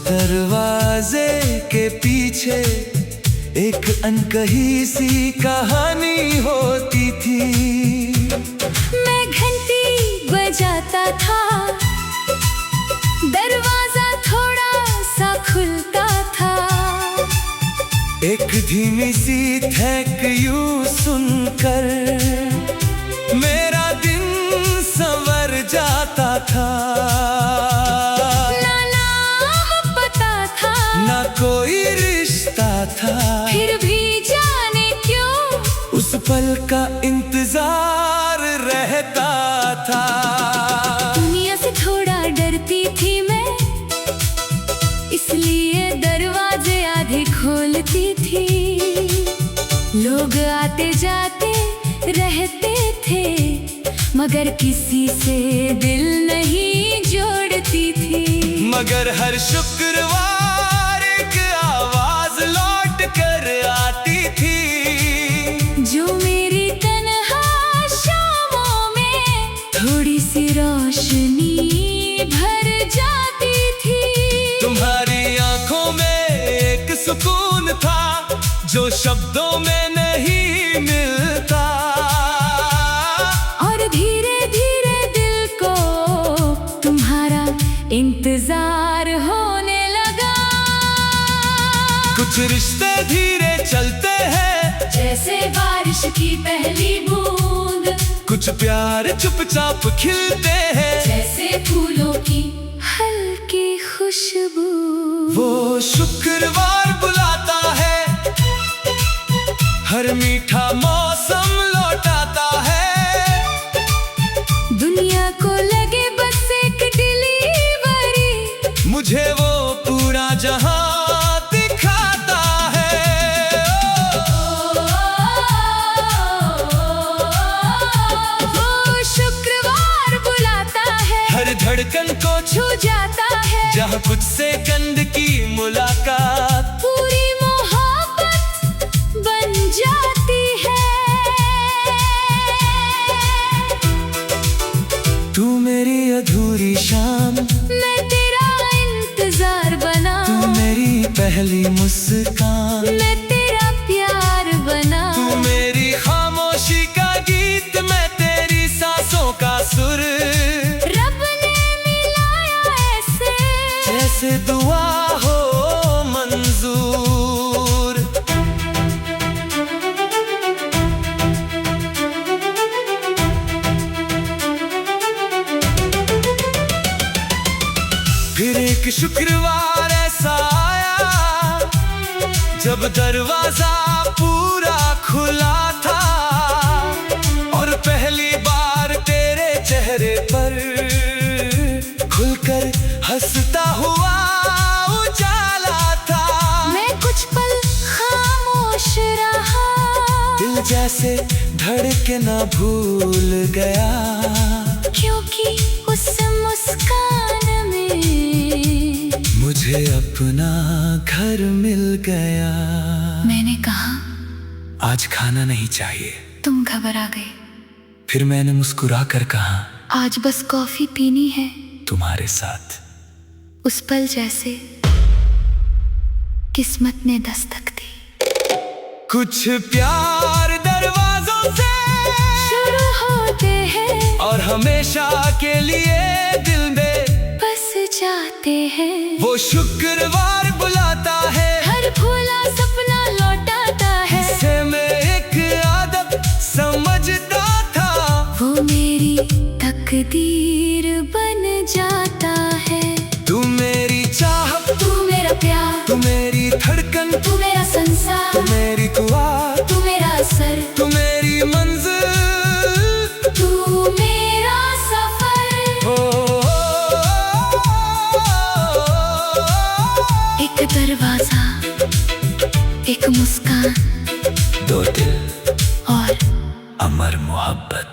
दरवाजे के पीछे एक अनकही सी कहानी होती थी। मैं घंटी बजाता था, दरवाजा थोड़ा सा खुलता था। एक धीमी सी थैंक यू सुनकर मेरा दिन संवर जाता था। ना नाम पता था, ना कोई रिश्ता था, फिर भी जाने क्यों उस पल का इंतजार रहता था। दुनिया से थोड़ा डरती थी मैं, इसलिए दरवाजे आधे खोलती थी। लोग आते जाते रहते थे, मगर किसी से दिल नहीं जोड़ती थी। मगर हर शुक्रवार एक आवाज लौट कर आती थी, जो मेरी तन्हा शामों में थोड़ी सी रोशनी भर जाती थी। तुम्हारी आंखों में एक सुकून था जो शब्दों में नहीं मिलता। और धीरे धीरे दिल को तुम्हारा इंतजार होने लगा। कुछ रिश्ते धीरे चलते हैं जैसे बारिश की पहली बूंद, कुछ प्यार चुपचाप खिलते हैं जैसे फूलों की हल्की खुशबू। वो शुक्रवार बुलाता है, हर मीठा मौसम लौटाता है। दुनिया को लगे बस एक डिलीवरी, मुझे वो पूरा जहां दिखाता है। वो शुक्रवार बुलाता है, हर धड़कन को छू जाता है। जहाँ कुछ सेकंड की मुलाकात पूरी मोहब्बत बन जाती है। तू मेरी अधूरी शाम, मैं तेरा इंतजार बना। तू मेरी पहली मुस्कान, मैं तेरा प्यार बना। तू मेरी खामोशी का गीत, मैं तेरी सांसों का सुर। रब ने मिलाया ऐसे जैसे दुआ हो मंजूर। फिर एक शुक्रवार ऐसा आया जब दरवाजा पूरा खुला था, और पहली बार तेरे चेहरे पर खुलकर हंसता हुआ उजाला था। मैं कुछ पल खामोश रहा, दिल जैसे धड़के ना भूल गया, क्योंकि उस मुस्कान में मुझे अपना घर मिल गया। मैंने कहा आज खाना नहीं चाहिए, तुम घबरा गए। फिर मैंने मुस्कुरा कर कहा आज बस कॉफी पीनी है तुम्हारे साथ। उस पल जैसे किस्मत ने दस्तक दी। कुछ प्यार दरवाजों से शुरू होते हैं और हमेशा के लिए दिल में बस जाते हैं। वो शुक्रवार बुलाता है, हर भूला सपना लौटाता है। जिसे मैं एक आदत समझता था, वो मेरी तकदीर बन जाता है। तू मेरी चाहत, तू मेरा प्यार, तू मेरी धड़कन, तू मेरा संसार, तू मेरी दुआ, तू मेरा असर, तू मेरी मंजिल, तू मेरा सफर। एक दरवाजा, एक मुस्कान, दो दिल और अमर मोहब्बत।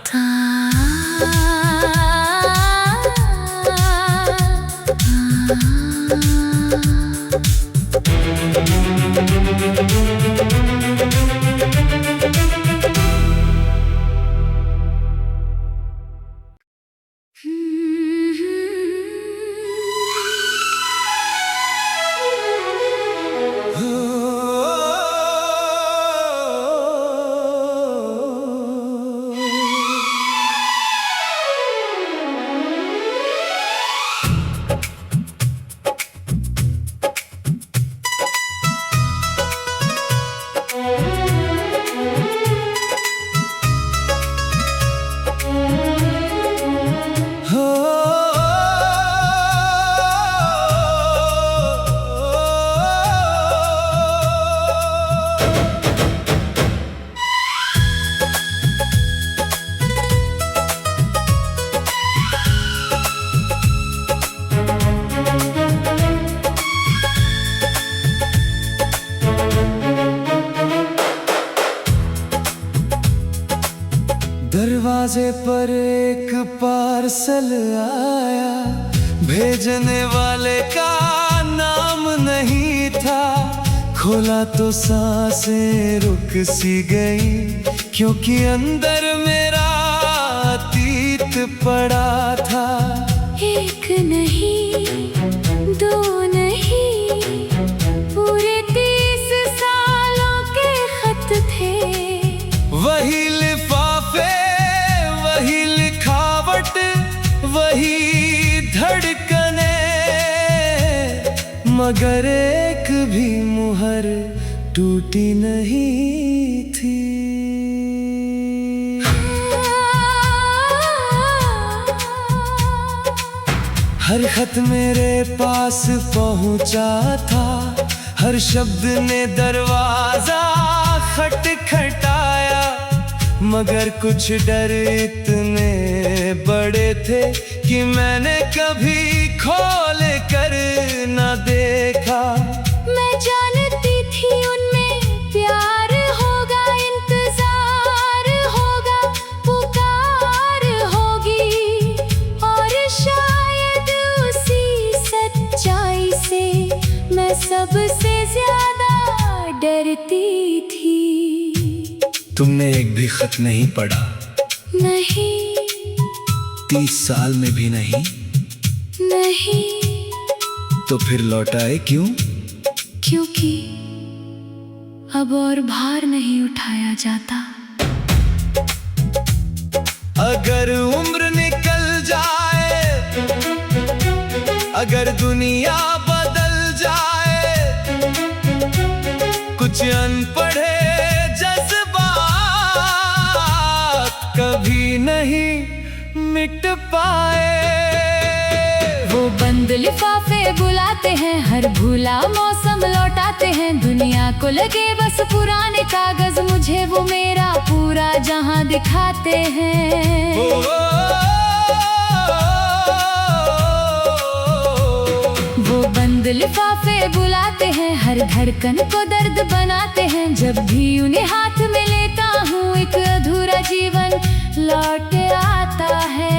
दरवाजे पर एक पार्सल आया, भेजने वाले का नाम नहीं था। खोला तो सांसें रुक सी गई, क्योंकि अंदर मेरा अतीत पड़ा था। एक नहीं, दो नहीं, पूरे 30 सालों के खत थे। वही लिफाफे, वही लिखावट, वही धड़कने, मगर एक भी मुहर टूटी नहीं थी। हर खत मेरे पास पहुंचा था, हर शब्द ने दरवाजा खटखटाया, मगर कुछ डर इतने बड़े थे कि मैंने कभी खोल कर न देखा। मैं जानती थी उनमें प्यार होगा, इंतजार होगा, पुकार होगी, और शायद उसी सच्चाई से मैं सबसे ज्यादा डरती थी। तुमने एक भी खत नहीं पढ़ा? नहीं। 30 साल में भी नहीं? नहीं। तो फिर लौटाए क्यों? क्योंकि अब और भार नहीं उठाया जाता। अगर उम्र निकल जाए, अगर दुनिया बदल जाए, कुछ अनपढ़े कभी नहीं मिट पाए। वो बंद लिफाफे बुलाते हैं, हर भूला मौसम लौटाते हैं। दुनिया को लगे बस पुराने कागज, मुझे वो मेरा पूरा जहां दिखाते हैं। वो बंद लिफाफे बुलाते हैं, हर धड़कन को दर्द बनाते हैं। जब भी उन्हें हाथ में लेता हूँ, एक अधूरा जीवन लौट आता है।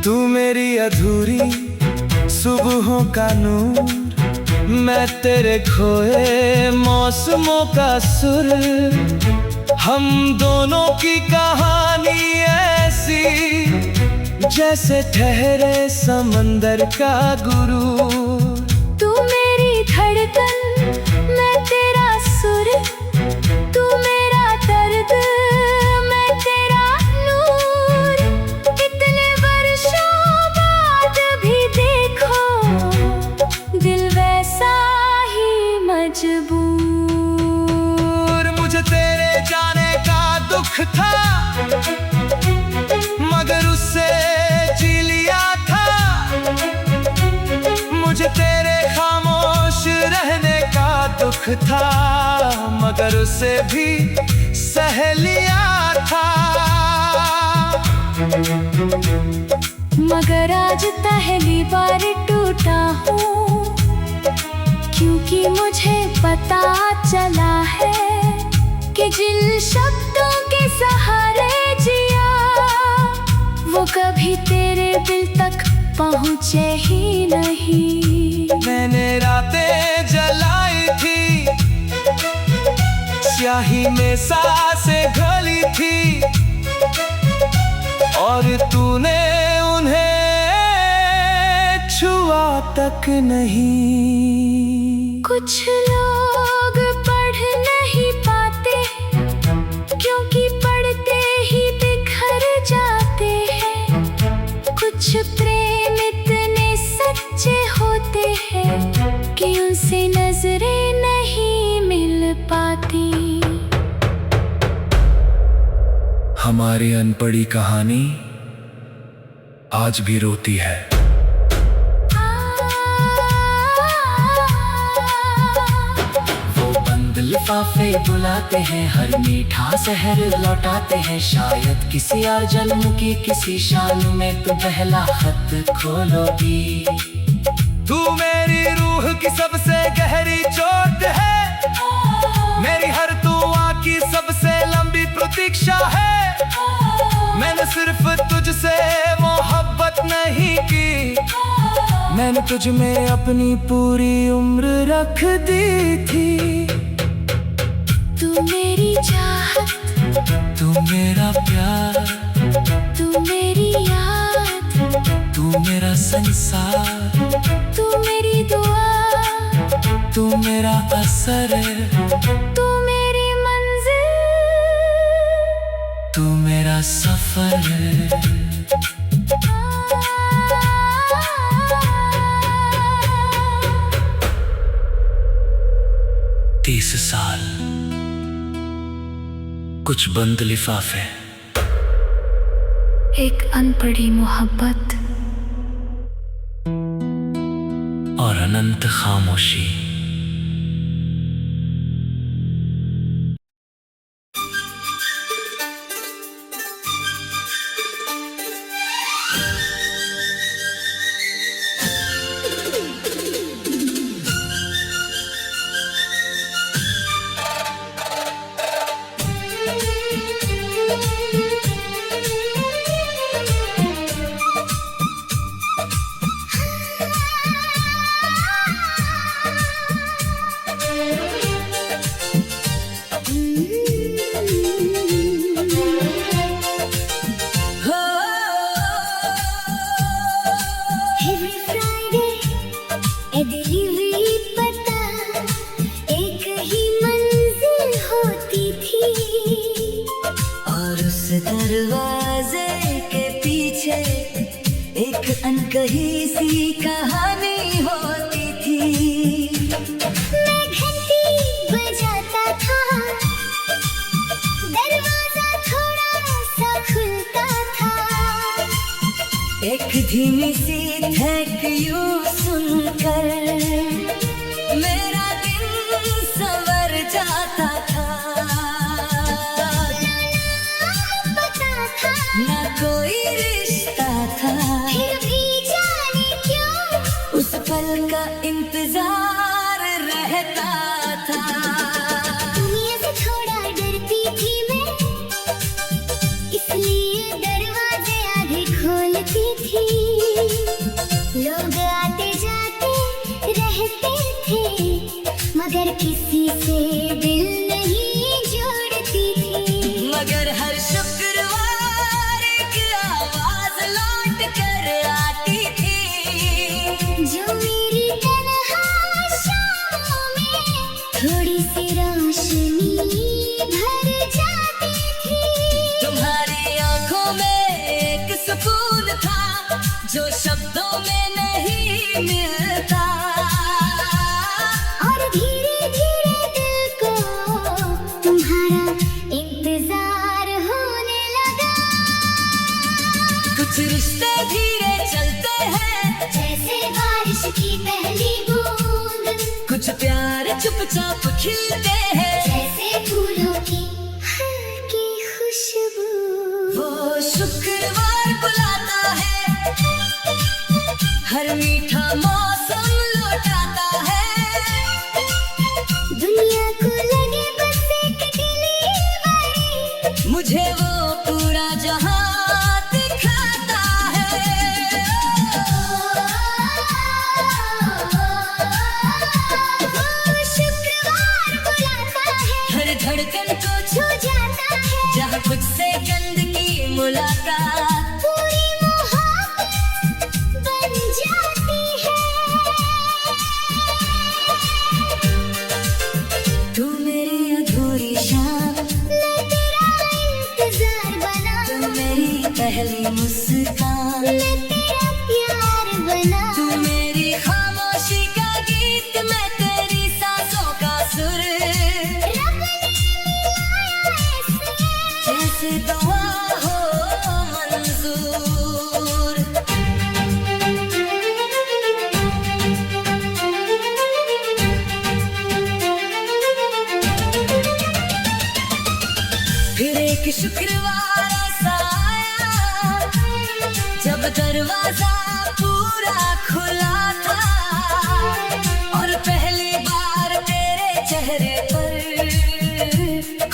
तू मेरी अधूरी सुबहों का नूर, मैं तेरे खोए मौसमों का सुर। हम दोनों की कहानी ऐसी, जैसे ठहरे समंदर का गुरु। तू मेरी धड़कन, मैं तेरा सुर, तू मेरा दर्द, मैं तेरा नूर। इतने वर्षों बाद भी देखो, दिल वैसा ही मजबूर। मुझे तेरे जाने का दुख था, मगर उससे जी लिया था। मुझे तेरे खामोश रहने का दुख था, मगर उससे भी सह लिया था। मगर आज पहली बार टूटा हूँ, क्योंकि मुझे पता चला है कि जिन शब्दों के सहारे जिया, वो कभी तेरे दिल तक पहुँचे ही नहीं। मैंने रातें जलाई थी, स्याही में सांसें घोली थी, और तूने उन्हें छुआ तक नहीं। कुछ लोग पढ़ नहीं पाते, क्योंकि पढ़ते ही बिखर जाते हैं। कुछ प्रेम इतने सच्चे होते हैं कि उनसे नजरें नहीं मिल पाती। हमारी अनपढ़ी कहानी आज भी रोती है। वो लिफाफे बुलाते हैं, हर मीठा शहर लौटाते हैं। शायद किसी और जन्म की किसी शान में तू पहला खत खोलोगी। तू मेरी रूह की सबसे गहरी चोट है, मेरी हर दुआ की सबसे लंबी प्रतीक्षा है। मैंने सिर्फ तुझसे मोहब्बत नहीं की, मैंने तुझ में अपनी पूरी उम्र रख दी थी। तू मेरी चाहत, तू मेरा प्यार, तू मेरी याद, तू मेरा संसार, तू मेरी दुआ, तू मेरा असर, तू मेरी मंजिल, तू मेरा सफर। 30 साल, कुछ बंद लिफाफे, एक अनपढ़ी मोहब्बत और अनंत खामोशी। दरवाजे के पीछे एक अनकही सी कहानी होती थी। मैं घंटी बजाता था, दरवाजा थोड़ा सा खुलता था। एक धीमी सी थैंक यू सुनकर मेरा दिन संवर जाता था। ना कोई रिश्ता था, फिर भी जाने क्यों उस पल का इंतजार रहता था। दुनिया से थोड़ा डरती थी मैं, इसलिए दरवाजे आधे खोलती थी। लोग आते जाते रहते थे, मगर किसी से दिल नहीं जोड़ती थी। मगर हर शुक्रवार लौट कर आती थी, जो मेरी तन्हा शामों में थोड़ी सी रोशनी भर जाती थी। तुम्हारी आंखों में एक सुकून था जो शब्दों में नहीं मिलता। और धीरे धीरे दिल को तुम्हारा इंतजार होने लगा। कुछ रिश्ते धीरे चलते हैं जैसे बारिश की पहली बूंद, कुछ प्यार चुपचाप खिलते हैं जैसे फूलों की हल्की खुशबू। वो शुक्रवार बुलाता है, हर मीठा मौसम लौटाता है। दुनिया को लगे बस एक डिलीवरी, मुझे वो पूरा जहां दिखाता है। वो शुक्रवार बुलाता है, हर धड़कन को छू जाता है। जहाँ कुछ सेकंड की मुलाकात पूरी मोहब्बत बन जाती है। तू मेरी अधूरी शाम, मैं तेरा इंतजार बना, तू मेरी पहली मुस्कान, मैं तेरा प्यार बना। तू मेरी खामोशी का गीत, मैं तेरी सांसों का सुर। रब ने मिलाया ऐसे, जैसे दुआ हो मंजूर। बार ऐसा आया जब दरवाजा पूरा खुला था और पहली बार तेरे चेहरे पर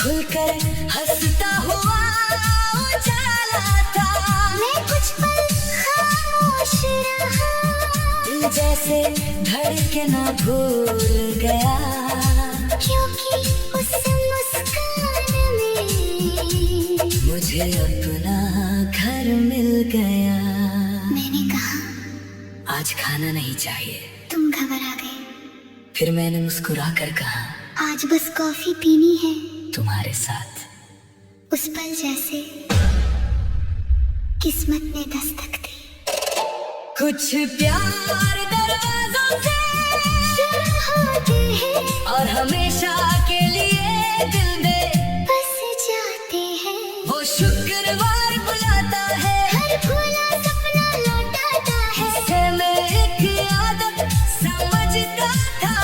खुलकर हंसता हुआ उजाला था। मैं कुछ पल खामोश रहा, दिल जैसे धड़के ना भूल गया क्योंकि उस मुस्कान में मुझे अपना घर मिल गया। मैंने कहा आज खाना नहीं चाहिए, तुम घबरा गए। फिर मैंने मुस्कुरा कर कहा आज बस कॉफी पीनी है, तुम्हारे साथ। उस पल जैसे किस्मत ने दस्तक दी। कुछ प्यार दरवाजों से शुरू होते हैं और हमेशा के लिए दिल में बस जाते हैं, वो शुक्रवार बुलाता है। हर भूला सपना लौटाता है। से मैं एक आदत समझता था,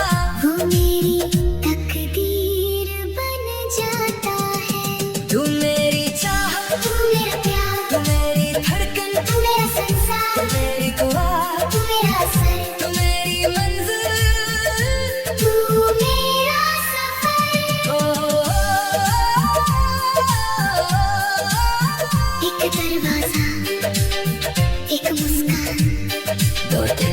वो मेरी तकदीर बन जाता है। तू मेरी चाह, तू मेरा प्यार, तू मेरी धड़कन, तू मेरा संसार, तू मेरी दुआ, तू मेरा सर, तू मेरी मंजिल। तू मेरा सफर। एक दरवाजा, एक मुस्कान, दो दिल